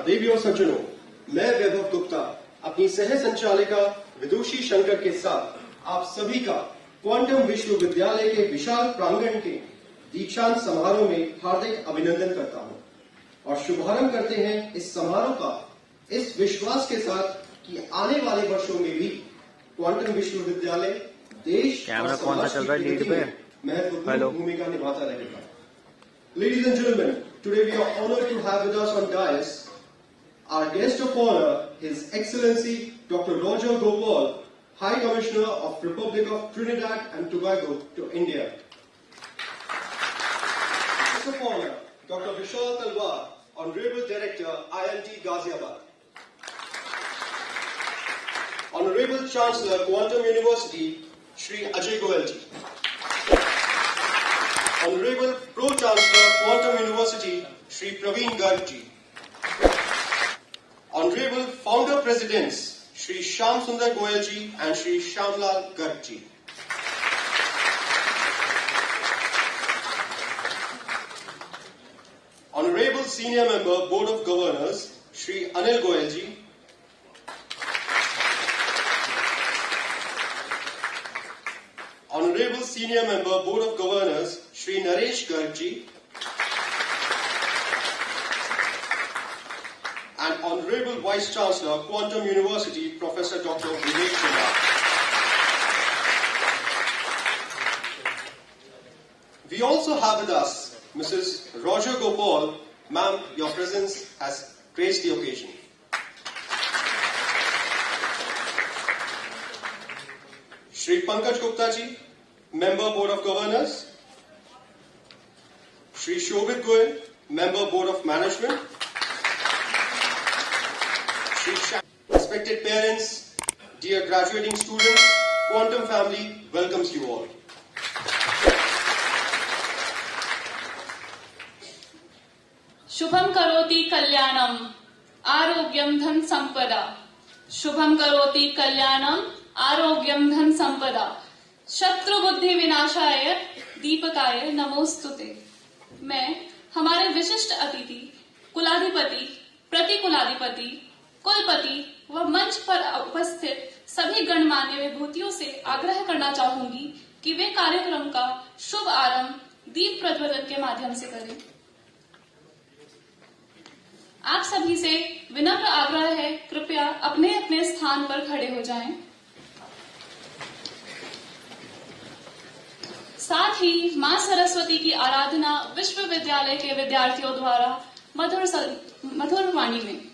देवी और सज्जनों, मैं वैभव गुप्ता अपनी सह संचालिका विदुषी शंकर के साथ आप सभी का क्वांटम विश्वविद्यालय के विशाल प्रांगण के दीक्षांत समारोह में हार्दिक अभिनंदन करता हूं और शुभारंभ करते हैं इस समारोह का इस विश्वास के साथ कि आने वाले वर्षों में भी क्वांटम विश्वविद्यालय देश और समाज की प्रगति में महत्वपूर्ण भूमिका निभाता रहेगा। Ladies and gentlemen, today we are honored to have with us on dais our guest of honor, His Excellency Dr. Roger Gopal, High Commissioner of Republic of Trinidad and Tobago to India. Guest of honor, Dr. Vishal Talwar, Honorable Director, IIT Ghaziabad. Honorable Chancellor, Quantum University, Shri Ajay Goel ji. Honorable Pro-Chancellor, Quantum University, Shri Praveen Garg ji. Honorable Founder Presidents, Shri Shyam Sundar Goyal ji and Shri Shyamlal Garg ji. Honorable Senior Member, Board of Governors, Shri Anil Goyal ji. Honorable Senior Member, Board of Governors, Shri Naresh Garg ji. And Honorable Vice Chancellor, Quantum University, Professor Dr. Vivek Kumar. We also have with us Mrs. Roger Gopal. Ma'am, your presence has graced the occasion. Shri Pankaj Gupta ji, Member Board of Governors. Shri Shobhit Goyal, Member Board of Management. Respected parents, dear graduating students, Quantum family welcomes you all. Shubham करोति कल्याणम आरोग्यम धन संपदा। शुभम करोति कल्याणम आरोग्यम धन संपदा। शत्रु बुद्धि विनाशाय दीपकाय नमोस्तुते। मैं हमारे विशिष्ट अतिथि कुलाधिपति, प्रतिकुलाधिपति, कुलपति व मंच पर उपस्थित सभी गणमान्य विभूतियों से आग्रह करना चाहूंगी कि वे कार्यक्रम का शुभ आरंभ दीप प्रज्वलन के माध्यम से करें। आप सभी से विनम्र आग्रह है, कृपया अपने अपने स्थान पर खड़े हो जाएं। साथ ही मां सरस्वती की आराधना विश्वविद्यालय के विद्यार्थियों द्वारा मधुर वाणी में।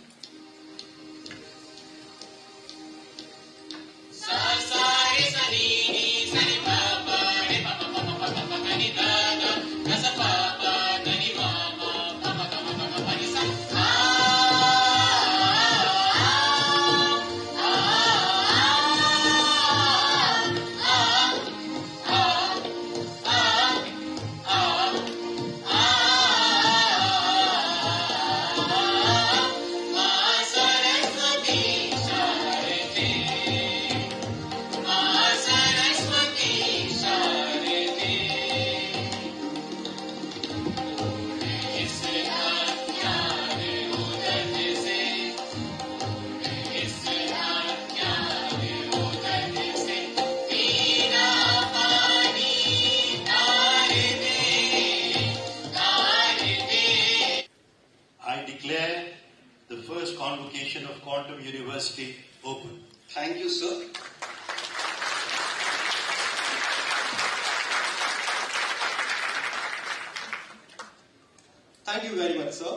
The first convocation of Quantum University open. Thank you, sir. Thank you very much, sir.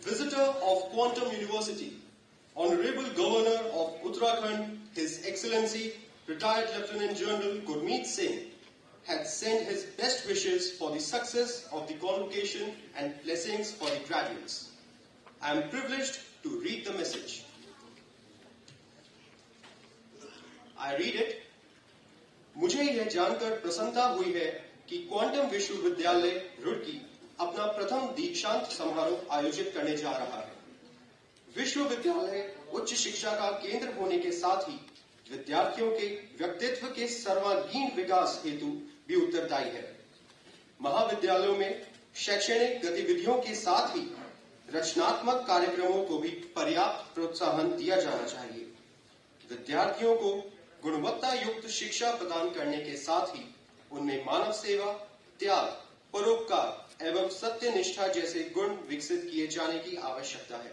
Visitor of Quantum University, Honorable Governor of Uttarakhand, His Excellency, Retired Lieutenant General Gurmeet Singh, had sent his best wishes for the success of the convocation and blessings for the graduates. I am privileged to read the message. I read it. मुझे यह जानकर प्रसन्नता हुई है कि quantum विश्वविद्यालय रुड़की अपना प्रथम दीक्षांत समारोह आयोजित करने जा रहा है। विश्वविद्यालय उच्च शिक्षा का केंद्र होने के साथ ही विद्यार्थियों के व्यक्तित्व के सर्वांगीण विकास हेतु भी उत्तरदायी है। महाविद्यालयों में शैक्षणिक गतिविधियों के साथ ही रचनात्मक कार्यक्रमों को भी पर्याप्त प्रोत्साहन दिया जाना चाहिए। विद्यार्थियों को गुणवत्ता युक्त शिक्षा प्रदान करने के साथ ही उनमें मानव सेवा, त्याग, परोपकार एवं सत्यनिष्ठा जैसे गुण विकसित किए जाने की आवश्यकता है।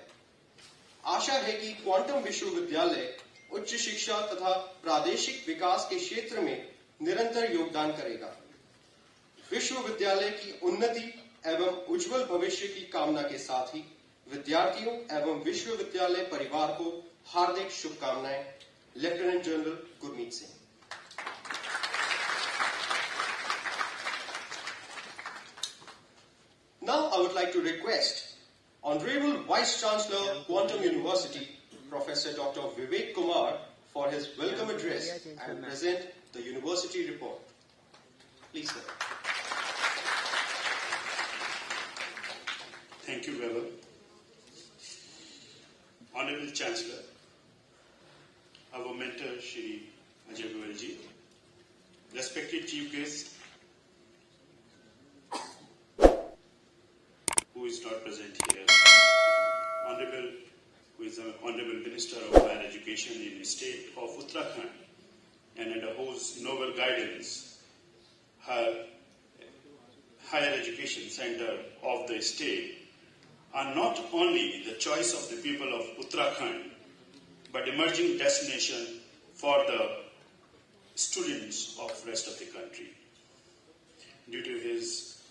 आशा है कि क्वांटम विश्वविद्यालय उच्च शिक्षा तथा प्रादेशिक विकास के क्षेत्र में निरंतर योगदान करेगा। विश्वविद्यालय की उन्नति एवं उज्जवल भविष्य की कामना के साथ ही विद्यार्थियों एवं विश्वविद्यालय परिवार को हार्दिक शुभकामनाएं। Lieutenant general Gurmeet Singh. Now I would like to request Honorable Vice Chancellor, Quantum University, Professor Dr. Vivek Kumar, for his welcome address and present the university report. Please, sir. Thank you, Weber. Honorable Chancellor, our mentor, Shri Ajay Goyal ji, respected Chief Guest, who is not present here, Honorable Minister of Higher Education in the state of Uttarakhand, and under whose noble guidance, her higher education center of the state are not only the choice of the people of Uttarakhand, but emerging destination for the students of rest of the country. Due to his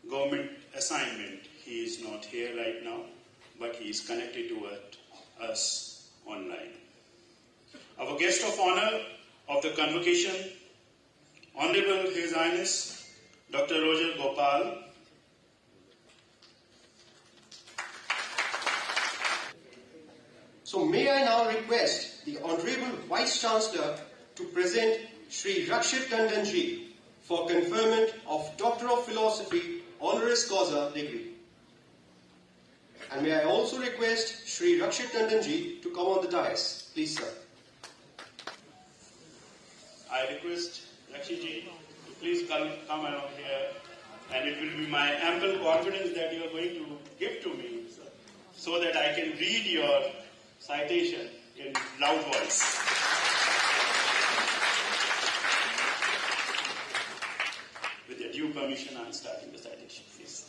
government assignment, he is not here right now, but he is connected to us online. Our guest of honor of the convocation, Honorable His Highness Dr. Roger Gopal, So may I now request the Honorable Vice Chancellor to present Shri Rakshit Tandon ji for conferment of Doctor of Philosophy honoris causa degree. And may I also request Shri Rakshit Tandon ji to come on the dais. Please, sir. I request Rakshit ji to please come around here, and it will be my ample confidence that you are going to give to me, sir, so that I can read your citation in loud voice. With your due permission, I am starting the citation, please.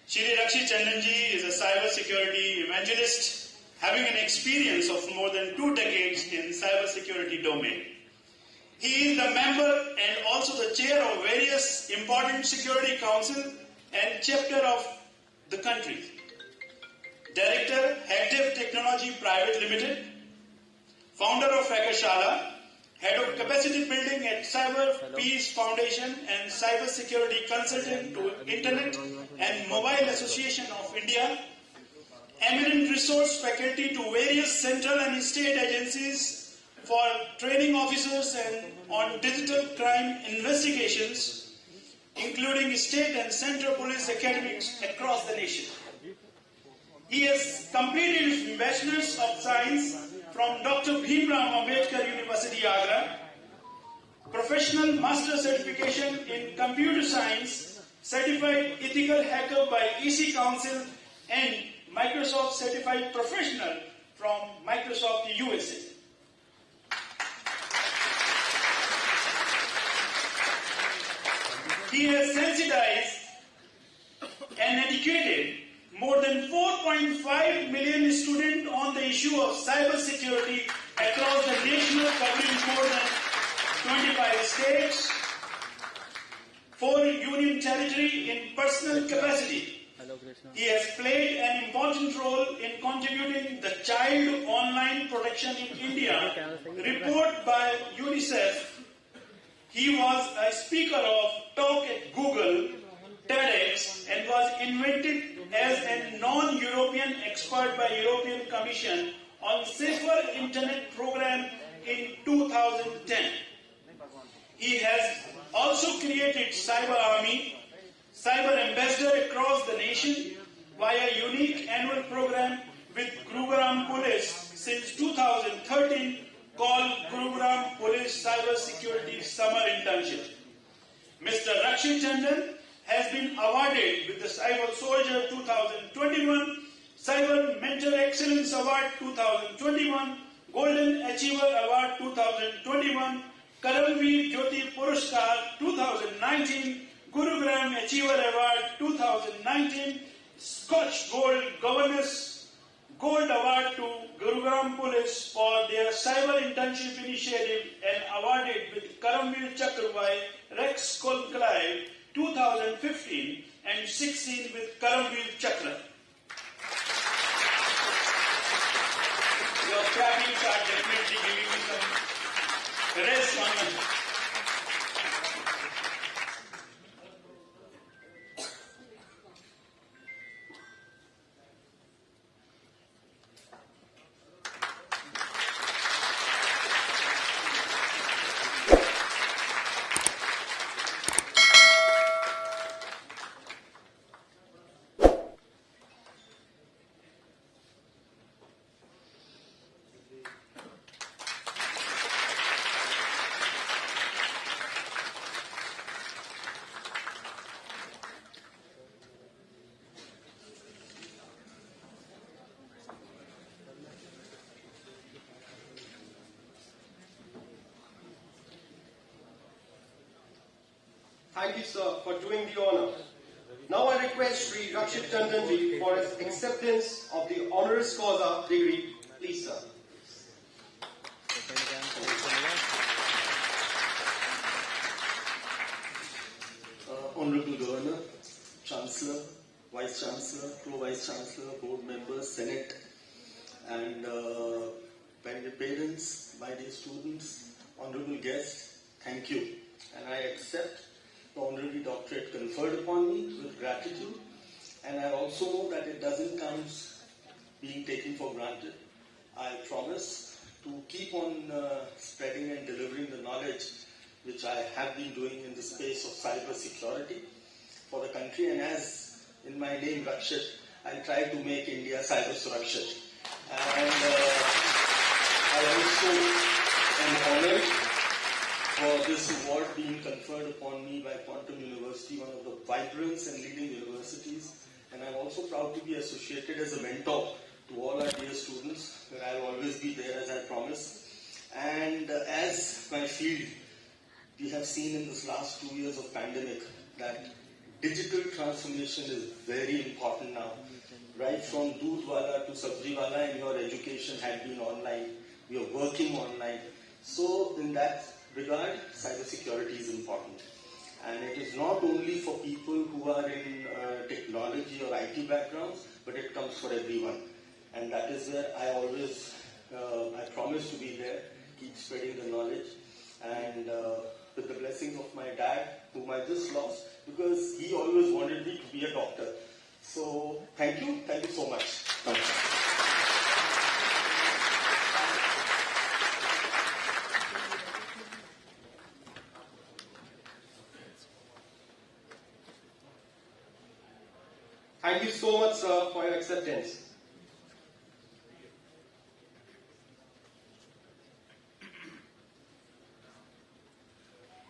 Shri Rakshit Tandon ji is a cyber security evangelist having an experience of more than 2 decades in cyber security domain. He is the member and also the chair of various important security council and chapter of the country. Director, HeadDev Technology Private Limited, founder of Hackershala, head of capacity building at Cyber Peace Foundation and Cyber Security Consultant to Internet and Mobile Association of India, eminent resource faculty to various central and state agencies for training officers and on digital crime investigations, including state and central police academies across the nation. He has completed his Bachelor's of Science from Dr. Bhimrao Ambedkar University, Agra, Professional Master Certification in Computer Science, Certified Ethical Hacker by EC Council, and Microsoft Certified Professional from Microsoft USA. He has sensitized and educated more than 4.5 million students on the issue of cyber security across the nation, covering more than 25 states, 4 union territory in personal capacity. He has played an important role in contributing the Child Online Protection in India report by UNICEF. He was a speaker of Talk at Google, TEDx, and was invited as a non-European expert by European Commission on Safer Internet program in 2010. He has also created Cyber Army, Cyber Ambassador across the nation via a unique annual program with Gurugram Police since 2013 called Gurugram Police Cyber Security Summer Internship. Mr. Rakshit Tandon has been awarded with the Cyber Soldier 2021 Cyber Mentor Excellence Award 2021, Golden Achiever Award 2021, Karamveer Jyoti Puruskar 2019, Gurugram Achiever Award 2019, Scotch Gold Governors Gold Award to Gurugram Police for their cyber internship initiative and awarded with Karamveer Chakra by Rex Kolklai 2015 and 16 with Karamveer Chakra. Your clappings are definitely giving me some rest on my... Thank you, sir, for doing the honor. Now I request Sri Rakshit Tandonji for his acceptance of the honoris causa degree. Please, sir. Honorable Governor, Chancellor, Vice Chancellor, Pro-Vice Chancellor, Board members, Senate, and my dear parents, my dear students, honorable guests, thank you. And I accept the honorary doctorate conferred upon me with gratitude, and I also know that it doesn't come being taken for granted. I promise to keep on spreading and delivering the knowledge which I have been doing in the space of cyber security for the country, and as in my name Rakshit, I try to make India cyber surakshit. And I also am honored for this award being conferred upon me by Quantum University, one of the vibrant and leading universities. And I'm also proud to be associated as a mentor to all our dear students, where I'll always be there as I promise. And as my field, we have seen in this last 2 years of pandemic that digital transformation is very important now. Right from Doodhwala to Sabjiwala, and your education had been online. We are working online. So in that regard, cybersecurity is important. And it is not only for people who are in technology or IT backgrounds, but it comes for everyone. And that is where I always, I promise to be there, keep spreading the knowledge. And with the blessings of my dad, whom I just lost, because he always wanted me to be a doctor. So thank you so much. Thank you. Thank you so much, sir, for your acceptance.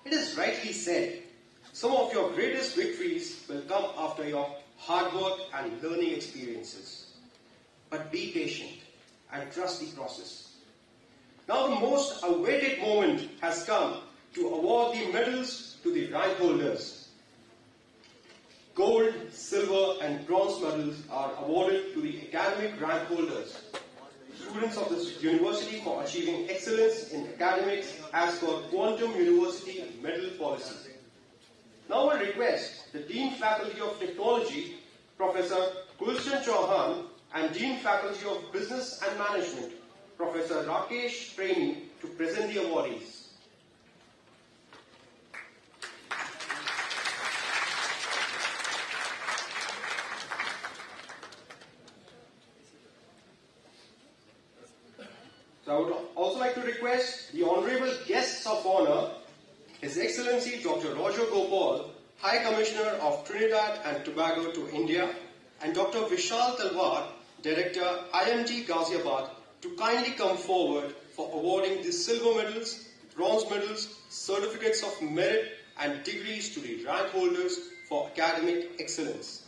It is rightly said, some of your greatest victories will come after your hard work and learning experiences. But be patient and trust the process. Now the most awaited moment has come to award the medals to the rank holders. Gold, silver and bronze medals are awarded to the academic rank holders, students of this university for achieving excellence in academics as per Quantum University Medal Policy. Now I request the Dean Faculty of Technology, Professor Gulshan Chauhan, and Dean Faculty of Business and Management, Professor Rakesh Premi, to present the awardees. So I would also like to request the honorable guests of honor, His Excellency Dr. Roger Gopal, High Commissioner of Trinidad and Tobago to India, and Dr. Vishal Talwar, Director, IMT Ghaziabad, to kindly come forward for awarding the silver medals, bronze medals, certificates of merit and degrees to the rank holders for academic excellence.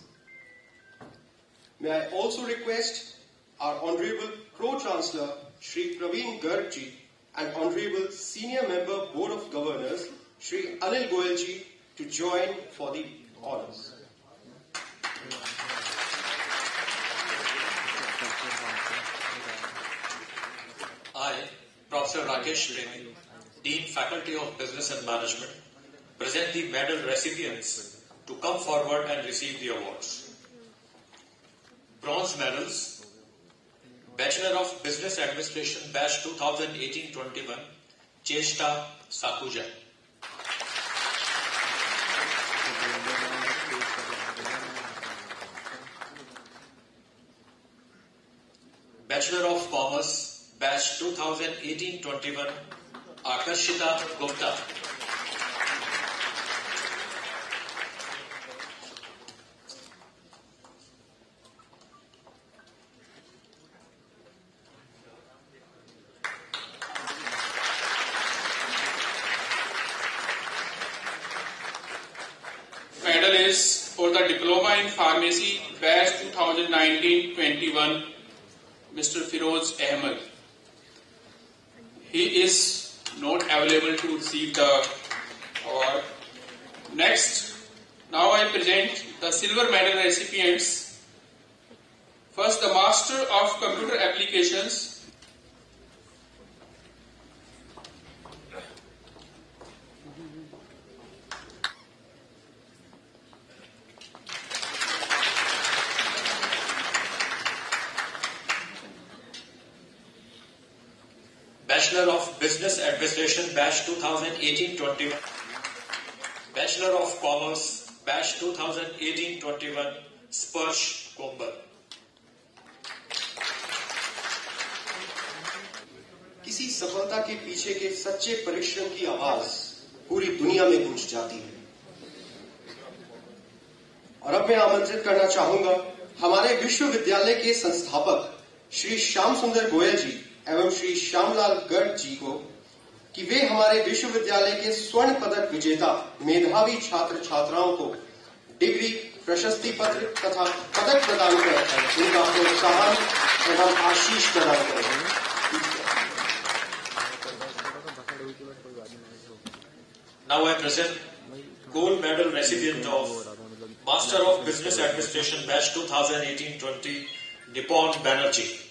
May I also request our Honorable Pro-Chancellor, Shri Praveen Garg ji, and Honorable Senior Member Board of Governors, Shri Anil Goyal ji, to join for the honors. I, Professor Rakesh Premi, Dean Faculty of Business and Management, present the medal recipients to come forward and receive the awards. Bronze medals, Bachelor of Business Administration Batch 2018-21, Cheshta Sakuja. Bachelor of Commerce Batch 2018-21, Akarshita Gupta. Medal is for the Diploma in Pharmacy Batch 2019-21, Mr. Firoz Ahmed. He is not available to receive the award. Next, now I present the silver medal recipients. First, the Master of Computer Applications, Bachelor of Business Administration Batch 2018-21, Bachelor of Commerce Batch 2018-21, Sparsh Kumbhar. किसी सफलता के पीछे के सच्चे परिश्रम की आवाज पूरी दुनिया में गूंज जाती है। और अब मैं आमंत्रित करना चाहूंगा हमारे विश्वविद्यालय के संस्थापक श्री श्याम सुंदर गोयल जी एवं श्री श्यामलाल गर्ग जी को कि वे हमारे विश्वविद्यालय के स्वर्ण पदक विजेता मेधावी छात्र छात्राओं को डिग्री, प्रशस्ति पत्र तथा पदक प्रदान कर उनका प्रोत्साहन एवं आशीष प्रदान करें। Now I present gold medal recipient of Master of Business Administration Batch 2018-20, Nippon Banerjee.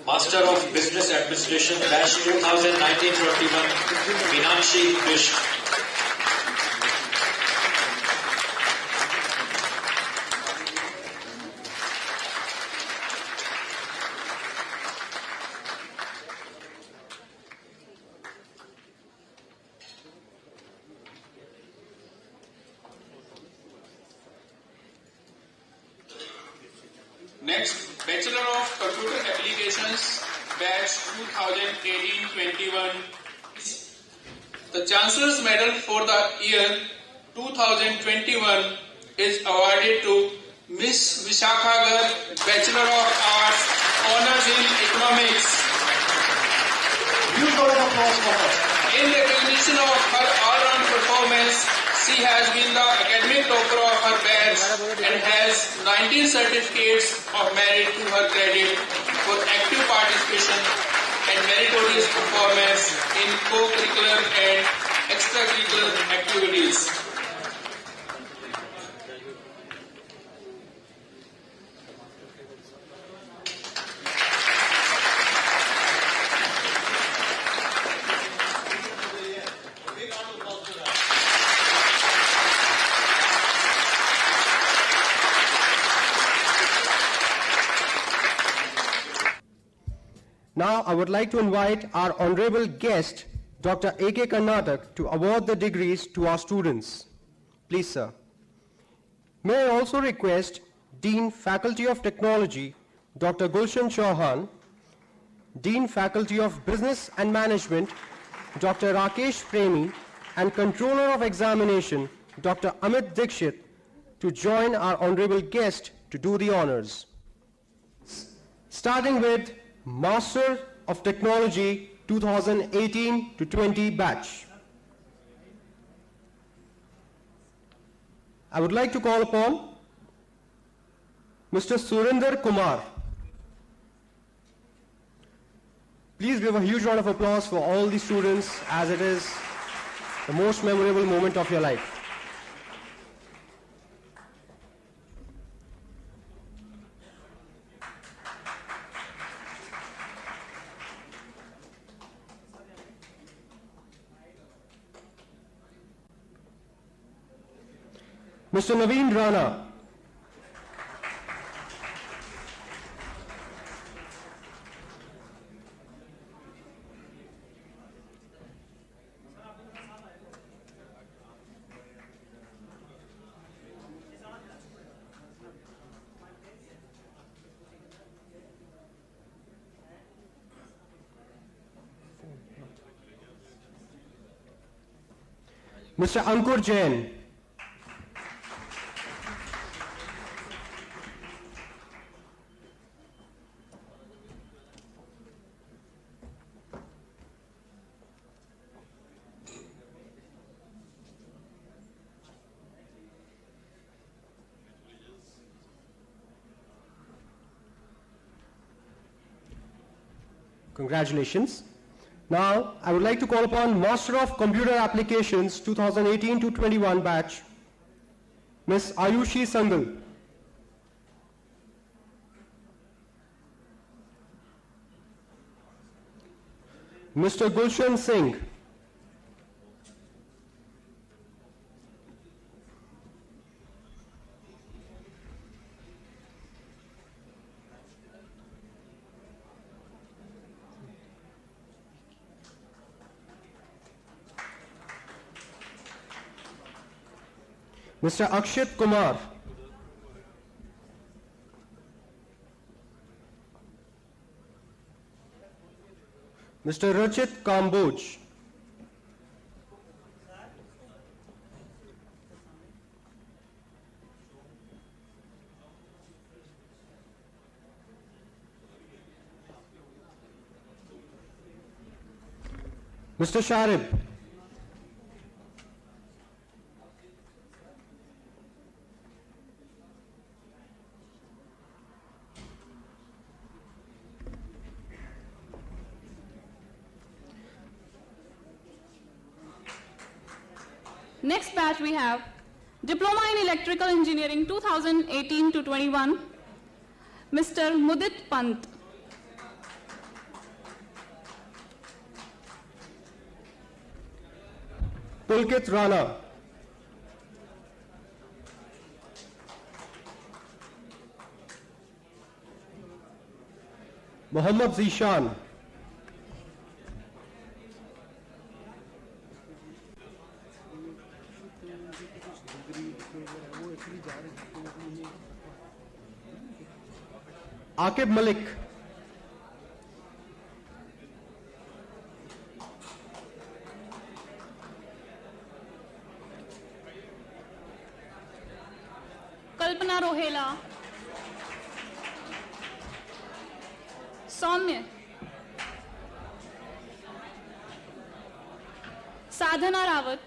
Master of Business Administration Batch 2019-21, Meenakshi Krishna. next, Bachelor of Computer Applications Batch 2018-21. The Chancellor's Medal for the year 2021 is awarded to Miss Vishakha Garg, Bachelor of Arts, Honours in Economics. Huge round of applause for her. In recognition of her all-round performance, she has been the academic topper of her batch and has 19 certificates of merit to her credit for active participation and meritorious performance in co-curricular and extracurricular activities. Now I would like to invite our honorable guest, Dr. A.K. Karnatak, to award the degrees to our students. Please, sir. May I also request Dean Faculty of Technology, Dr. Gulshan Chauhan, Dean Faculty of Business and Management, Dr. Rakesh Premi, and Controller of Examination, Dr. Amit Dikshit, to join our honorable guest to do the honors. Starting with Master of Technology 2018 to 20 batch. I would like to call upon Mr. Surinder Kumar. Please give a huge round of applause for all the students, as it is the most memorable moment of your life. Mr. Naveen Rana. Mr. Ankur Jain. Congratulations. Now, I would like to call upon Master of Computer Applications 2018 to 21 batch, Ms. Ayushi Sandal. Mr. Gulshan Singh. Mr. Akshit Kumar. Mr. Rachit Kamboj. Mr. Sharib. Next batch we have Diploma in Electrical Engineering 2018 to 21, Mr. Mudit Pant. Pulkit Rana. Mohammad Zishan. Akib Malik. Kalpana Rohela. Soumya. Sadhana Rawat.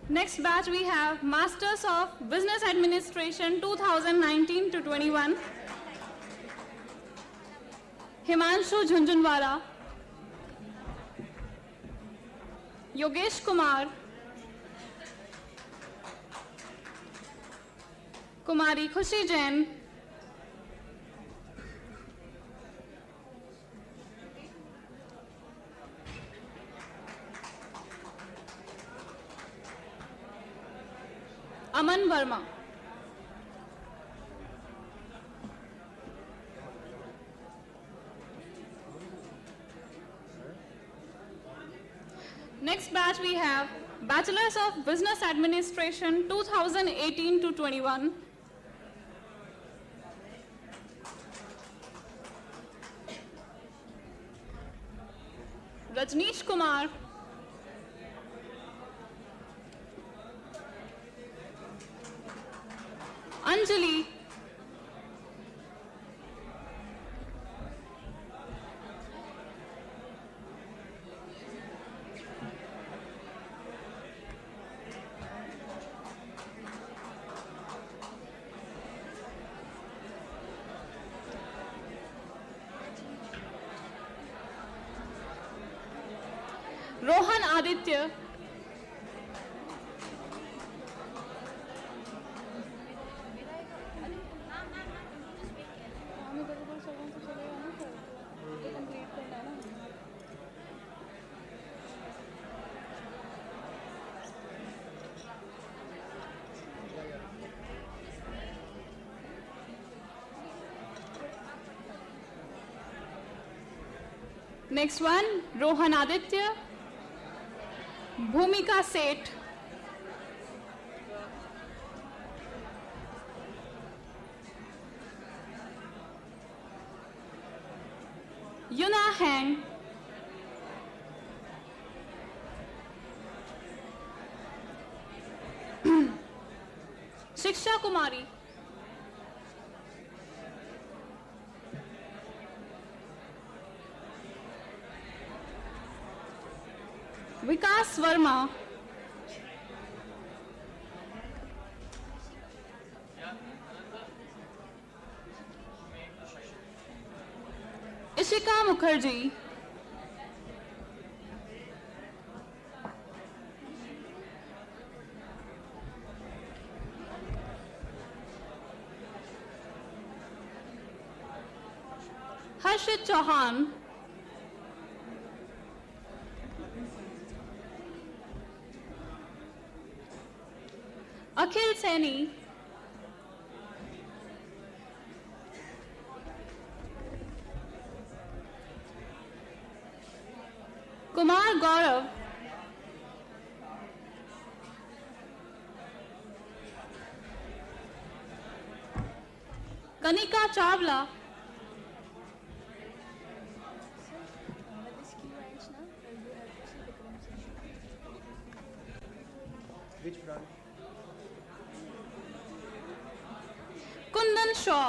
Next batch we have Masters of Business Administration 2019 to 21, Himanshu Jhunjhunwala, Yogesh Kumar, Kumari Khushi Jain, Aman Verma. Next batch we have Bachelors of Business Administration 2018 to 21, Rajnish Kumar, Anjali, Rohan Aditya, next one Rohan Aditya, Bhumika Seth, Yuna hang, शिक्षा कुमारी, विकास वर्मा, इशिका मुखर्जी, हर्षित चौहान, अखिल सैनी, कुमार गौरव, कनिका चावला, कुंदन शॉ,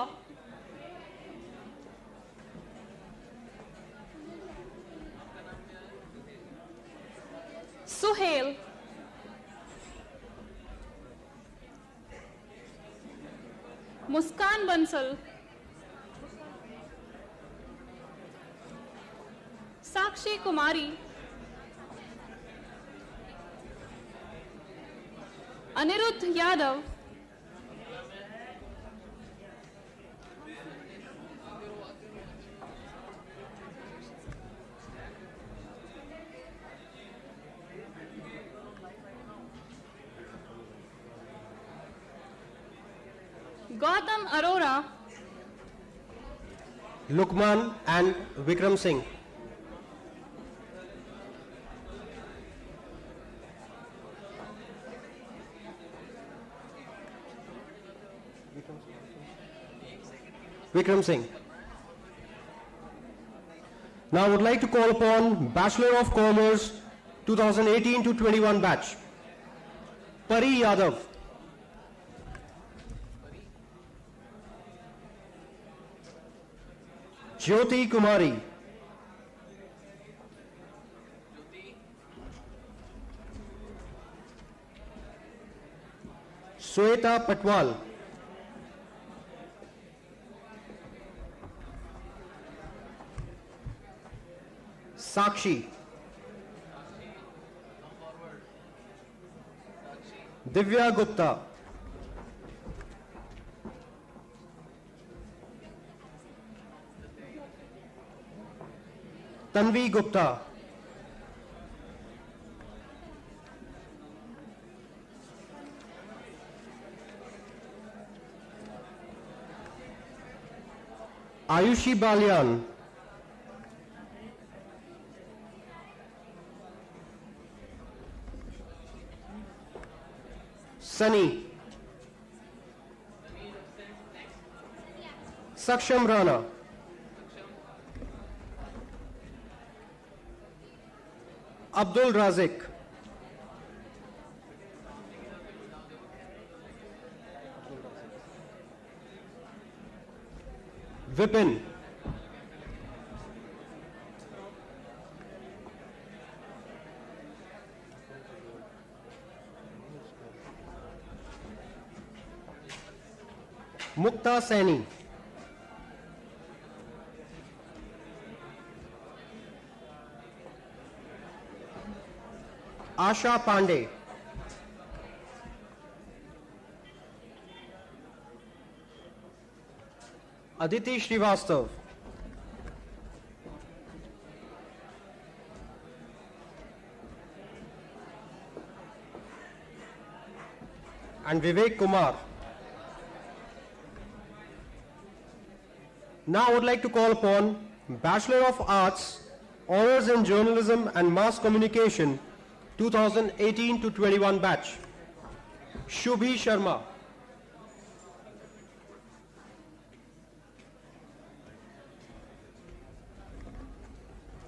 सुहेल, मुस्कान बंसल, साक्षी कुमारी, Anirudh Yadav, Gautam Arora, Lukman and Vikram Singh. Vikram Singh. Now I would like to call upon Bachelor of Commerce 2018 to 21 batch, Pari Yadav. Jyoti Kumari. Sweta Patwal. Sakshi. Divya Gupta. Tanvi Gupta. Ayushi Balyan. Sunny. Saksham Rana. Abdul Razik. Vipin. Mukta Saini. Asha Pandey. Aditi Srivastav. And Vivek Kumar. Now I would like to call upon Bachelor of Arts, Honors in Journalism and Mass Communication, 2018 to 21 batch, Shubhi Sharma.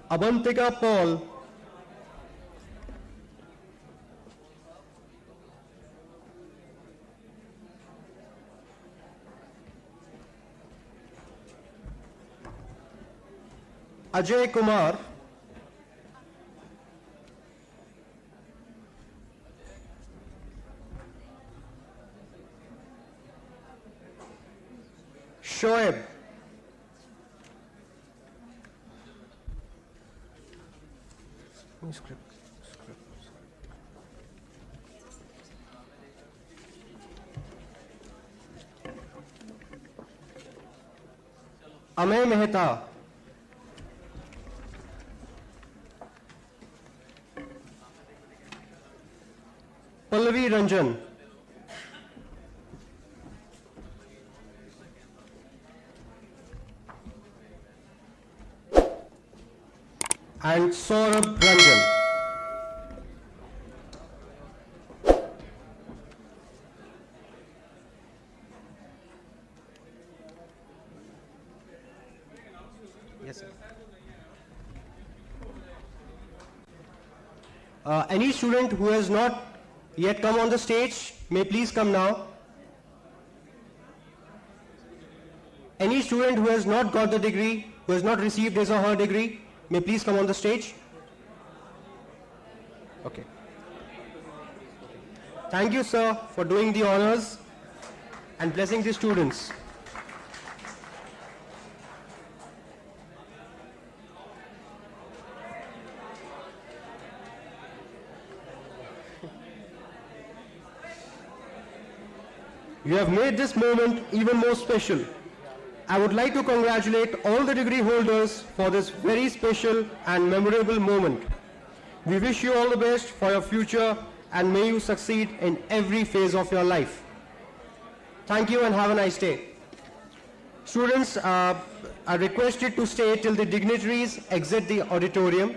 Abantika Paul. Ajay Kumar. Shoaib. Amay Mehta. Pallavi Ranjan. And Saurabh Ranjan. Yes, sir. Any student who has not yet come on the stage may please come now. Any student who has not got the degree, who has not received his or her degree, may please come on the stage. Okay. Thank you, sir, for doing the honors and blessing the students. You have made this moment even more special. I would like to congratulate all the degree holders for this very special and memorable moment. We wish you all the best for your future and may you succeed in every phase of your life. Thank you and have a nice day. Students are requested to stay till the dignitaries exit the auditorium.